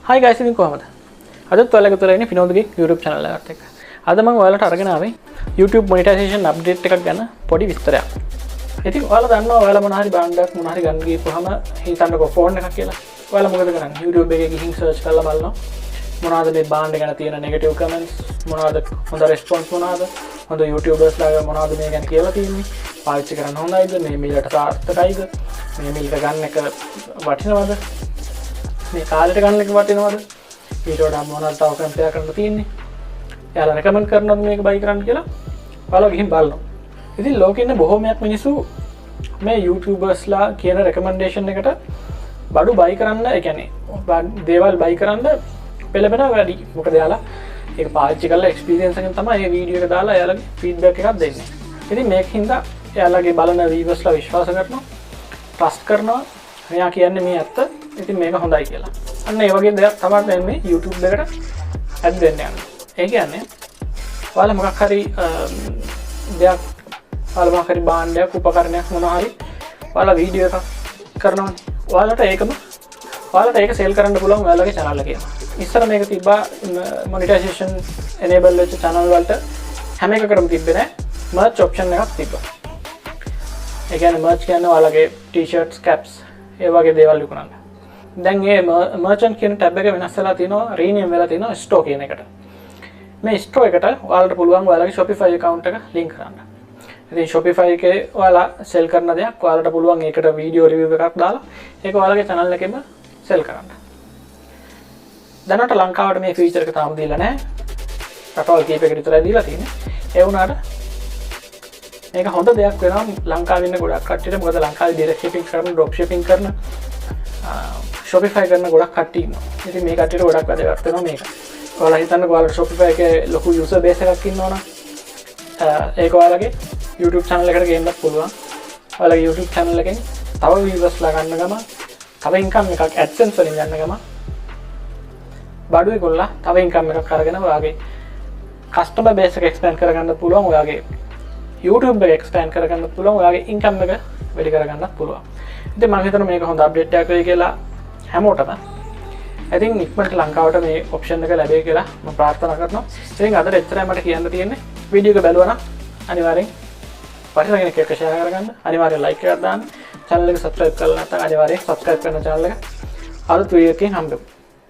Hi guys, ඉතින් කොහමද? අදත් ඔයාලා එකතු වෙලා ඉන්නේ FinotheGeek YouTube channel එකත් එක්ක. අද මම ඔයාලට අරගෙන ආවේ YouTube monetization update එකක් ගැන පොඩි විස්තරයක්. ඉතින් ඔයාලා දන්නවා ඔයාලා මොන හරි බාණ්ඩයක් මොන හරි ගන්න ගිහපුවාම හිතන්නකෝ ෆෝන් එකක් කියලා. ඔයාලා මොකද කරන්නේ? YouTube එකේ ගිහින් search කරලා බලනවා. මොනවද මේ බාණ්ඩ ගැන තියෙන negative comments, මොනවද හොඳ response මොනවද? හොඳ YouTubers ලාගේ මොනවද මේ ගැන කියලා තියෙන්නේ? පාවිච්චි කරන්න හොඳයිද? මේ මිලට සාර්ථකයිද? මේ මිලට ගන්න එක වටිනවද? මේ කාලෙට ගන්න එක වටිනවද? ඊට වඩා මොනවද තව කම්පෙයාර් කරන්න තියෙන්නේ? එයාලා රෙකමන්ඩ් කරනවද මේක බයි කරන්න කියලා? ඔයාලා ගිහින් බලනවා. ඉතින් ලෝකෙ ඉන්න බොහෝමයක් මිනිස්සු මේ YouTubersලා කියන රෙකමෙන්ඩේෂන් එකට බඩු බයි කරන්න, ඒ කියන්නේ දේවල් බයි කරන්න පෙළඹෙන වැඩි. මොකද එයාලා ඒක පාවිච්චි කරලා එක්ස්පීරියන්ස් එකෙන් තමයි මේ වීඩියෝ එක දාලා එයාලගේ ෆීඩ්බැක් එකක් දෙන්නේ. ඉතින් මේක හින්දා එයාලගේ බලන වීවර්ස්ලා විශ්වාස කරනවා, ට්‍රස්ට් කරනවා. මෙයා කියන්නේ මේ ඇත්ත. ඉතින් මේක හොඳයි කියලා. අන්න ඒ වගේ දෙයක් තමයි දැන් මේ YouTube එකට ඇඩ් දෙන්න යන්නේ. ඒ කියන්නේ ඔයාලා මොකක් හරි දෙයක් ඔයාලා මොකක් හරි බාණ්ඩයක් උපකරණයක් මොනවා හරි ඔයාලා වීඩියෝ එකක් කරනවානේ. ඔයාලට ඒක සේල් කරන්න පුළුවන් ඔයාලගේ channel එකේ. ඉස්සර මේක තිබ්බා monetization enable වෙච්ච channel වලට හැම එකකටම තිබ්බේ නැහැ. merch option එකක් තිබ්බා. ඒ කියන්නේ merch කියන්නේ ඔයාලගේ t-shirts, caps ඒ වගේ දේවල් විකුණන්න. දැන් මේ merchant කියන tab එක වෙනස් වෙලා තිනවා, rename වෙලා තිනවා store කියන එකට. මේ store එකට ඔයාලට පුළුවන් ඔයාලගේ Shopify account එක link කරන්න. ඉතින් Shopify එකේ ඔයාලා sell කරන දේක් ඔයාලට පුළුවන් ඒකට video review එකක් දාලා ඒක ඔයාලගේ channel එකෙම sell කරන්න. දැනට ලංකාවට මේ feature එක තාම දීලා නැහැ. රටවල් කීපයකට විතරයි දීලා තියෙන්නේ. ඒ වුණාට මේක හොඳ දෙයක් වෙනවා ලංකාවේ ඉන්න ගොඩක් කට්ටියට. මොකද ලංකාවේ direct shipping කරන, drop shipping කරන, Shopify කරන ගොඩක් කට්ටිය ඉන්නවා. ඉතින් මේ කට්ටියට ගොඩක් වැදගත් වෙනවා මේක. ඔයාලා හිතන්නකෝ ඔයාලා Shopify එකේ ලොකු user base එකක් ඉන්නවනම් ඒක ඔයාලගේ YouTube channel එකට ගේන්නත් පුළුවන්. ඔයාලගේ YouTube channel එකෙන් තව viewers ලා ගන්න ගම, තව income එකක් AdSense වලින් ගන්න ගම බඩු ඒගොල්ලා තව income එකක් අරගෙන ඔයාගේ customer base එක expand කරගන්න පුළුවන්. ඔයාගේ YouTube එක expand කරගන්න පුළුවන්. ඔයාගේ income එක වැඩි කරගන්නත් පුළුවන්. ඉතින් මම හිතනවා මේක හොඳ අප්ඩේට් එකක් වෙයි කියලා හැමෝටම. I think ඉක්මනට ලංකාවට මේ ඔප්ෂන් එක ලැබෙයි කියලා මම ප්‍රාර්ථනා කරනවා. ඉතින් අද එච්චරයි මට කියන්න තියෙන්නේ. වීඩියෝ එක බැලුවා නම් අනිවාර්යෙන් වටිනා කෙනෙක් එක්ක share කරගන්න. අනිවාර්යෙන් like එකක් දාන්න. channel එක subscribe කරලා නැත්නම් අනිවාර්යෙන් subscribe කරන channel එක. අද වීඩියෝ එකකින් හම්බෙමු.